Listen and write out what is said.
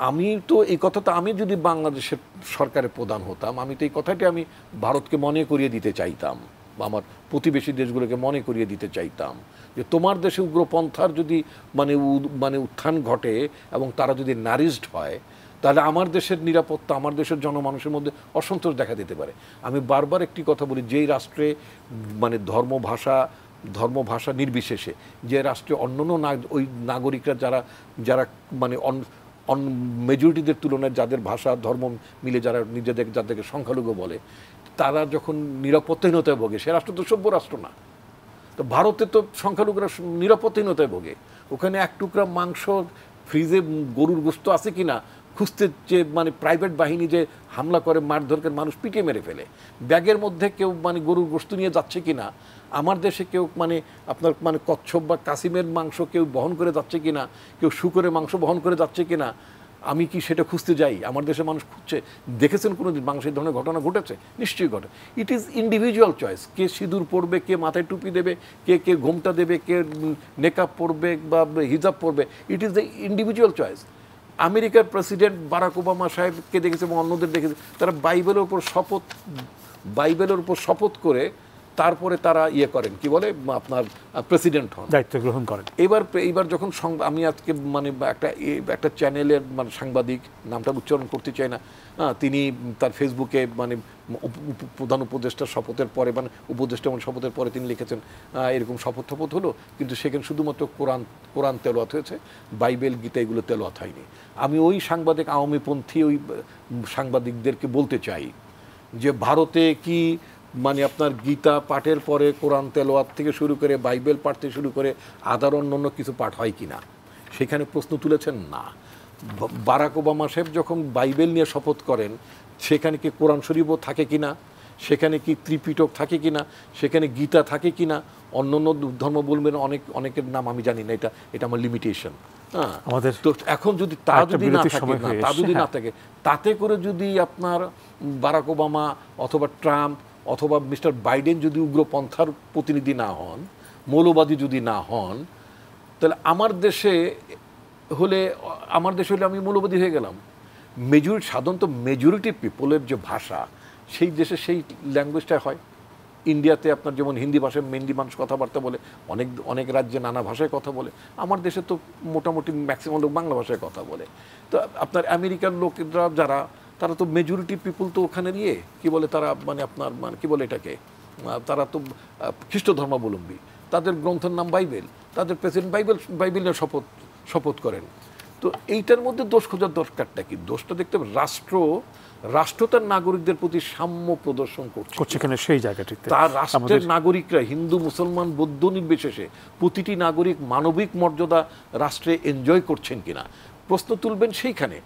আমি তো এই কথাটা, আমি যদি বাংলাদেশের সরকারের প্রধান হতাম, আমি তো এই কথাটি আমি ভারতকে মনে করিয়ে দিতে চাইতাম, বা আমার প্রতিবেশী দেশগুলোকে মনে করিয়ে দিতে চাইতাম যে তোমার দেশে উগ্রপন্থার যদি মানে উত্থান ঘটে এবং তারা যদি নারিশড হয়, তাহলে আমার দেশের নিরাপত্তা, আমার দেশের জনমানুষের মধ্যে অসন্তোষ দেখা দিতে পারে। আমি বারবার একটি কথা বলি, যেই রাষ্ট্রে মানে ধর্ম ভাষা নির্বিশেষে, যে রাষ্ট্রে অন্যান্য ওই নাগরিকরা যারা মানে মেজরিটিদের তুলনায় যাদের ভাষা ধর্ম মিলে যারা যাদেরকে সংখ্যালঘু বলে, তারা যখন নিরাপত্তাহীনতায় ভোগে, সে রাষ্ট্র তো সভ্য রাষ্ট্র না। তো ভারতে তো সংখ্যালঘুরা নিরাপত্তাহীনতায় ভোগে। ওখানে এক টুকরা মাংস ফ্রিজে গরুর গোস্ত আছে কিনা খুঁজতে, যে মানে প্রাইভেট বাহিনী যে হামলা করে মারধর করে মানুষ পিটিয়ে মেরে ফেলে, ব্যাগের মধ্যে কেউ মানে গরুর গোস্ত নিয়ে যাচ্ছে কিনা, আমার দেশে কেউ মানে আপনার মানে কচ্ছপ বা কাসিমের মাংস কেউ বহন করে যাচ্ছে কিনা, কেউ শুকরের মাংস বহন করে যাচ্ছে কিনা, আমি কি সেটা খুঁজতে যাই? আমার দেশে মানুষ খুঁজছে, দেখেছেন কোনো দিন বাংলাদেশে এই ধরনের ঘটনা ঘটেছে? নিশ্চয়ই ঘটে। ইট ইজ ইন্ডিভিজুয়াল চয়েস, কে সিঁদুর পরবে, কে মাথায় টুপি দেবে, কে ঘোমটা দেবে, কে নেকাব পরবে বা হিজাব পরবে, it is the individual choice. আমেরিকার প্রেসিডেন্ট বারাক ওবামা সাহেবকে দেখেছে এবং অন্যদের দেখেছে, তারা বাইবেলের উপর শপথ করে তারপরে তারা ইয়ে করেন, কি বলে আপনার প্রেসিডেন্ট হন, দায়িত্ব গ্রহণ করেন। এইবার যখন আমি আজকে মানে একটা চ্যানেলের মানে সাংবাদিক, নামটা উচ্চারণ করতে চাই না, তিনি তার ফেসবুকে মানে প্রধান উপদেষ্টার শপথের পরে, মানে উপদেষ্টা শপথের পরে তিনি লিখেছেন এরকম শপথ হলো, কিন্তু সেখানে শুধুমাত্র কোরআন তেলাওয়াত হয়েছে, বাইবেল গীতা এগুলো তেলাওয়াত হয়নি। আমি ওই সাংবাদিক, আওয়ামীপন্থী ওই সাংবাদিকদেরকে বলতে চাই যে ভারতে কি মানে আপনার গীতা পাঠের পরে কোরআন তেলাওয়াত থেকে শুরু করে বাইবেল পাঠ থেকে শুরু করে আদার অন্যান্য কিছু পাঠ হয় কিনা, সেখানে প্রশ্ন তুলেছেন না। বারাক ওবামা সাহেব যখন বাইবেল নিয়ে শপথ করেন, সেখানে কি কোরআন শরীফও থাকে কিনা, সেখানে কি ত্রিপিটক থাকে কিনা, সেখানে গীতা থাকে কিনা, অন্যান্য ধর্মাবলম্বীর অনেকের নাম আমি জানি না, এটা আমার লিমিটেশন। আমাদের তো এখন যদি তা যদি না থাকে, তাতে করে যদি আপনার বারাক ওবামা অথবা ট্রাম্প অথবা মিস্টার বাইডেন যদি উগ্রপন্থার প্রতিনিধি না হন, মৌলবাদী যদি না হন, তাহলে আমার দেশে হলে আমি মৌলবাদী হয়ে গেলাম। সাধারণত মেজরিটি পিপলের যে ভাষা, সেই দেশে সেই ল্যাঙ্গুয়েজটা হয়। ইন্ডিয়াতে আপনার যেমন হিন্দি ভাষায় মেনলি মানুষ কথাবার্তা বলে, অনেক রাজ্যে নানা ভাষায় কথা বলে, আমার দেশে তো মোটামুটি ম্যাক্সিমাম লোক বাংলা ভাষায় কথা বলে। তো আপনার আমেরিকার লোকেরা যারা, তারা তো মেজরিটি পিপুল তো ওখানে নিয়ে কি বলে, তারা মানে আপনার মানে কি বলে এটাকে, তারা তো খ্রিস্ট ধর্মাবলম্বী, তাদের গ্রন্থের নাম বাইবেল, তাদের প্রেসিডেন্ট বাইবেল নিয়ে শপথ করেন। তো এইটার মধ্যে দোষ খোঁজার দরকারটা কি? দোষটা দেখতে হবে রাষ্ট্র তার নাগরিকদের প্রতি সাম্য প্রদর্শন করছে এখানে সেই জায়গাটিতে। তার রাষ্ট্রের নাগরিকরা হিন্দু মুসলমান বৌদ্ধ নির্বিশেষে প্রতিটি নাগরিক মানবিক মর্যাদা রাষ্ট্রে এনজয় করছেন কিনা প্রশ্ন তুলবেন সেইখানে।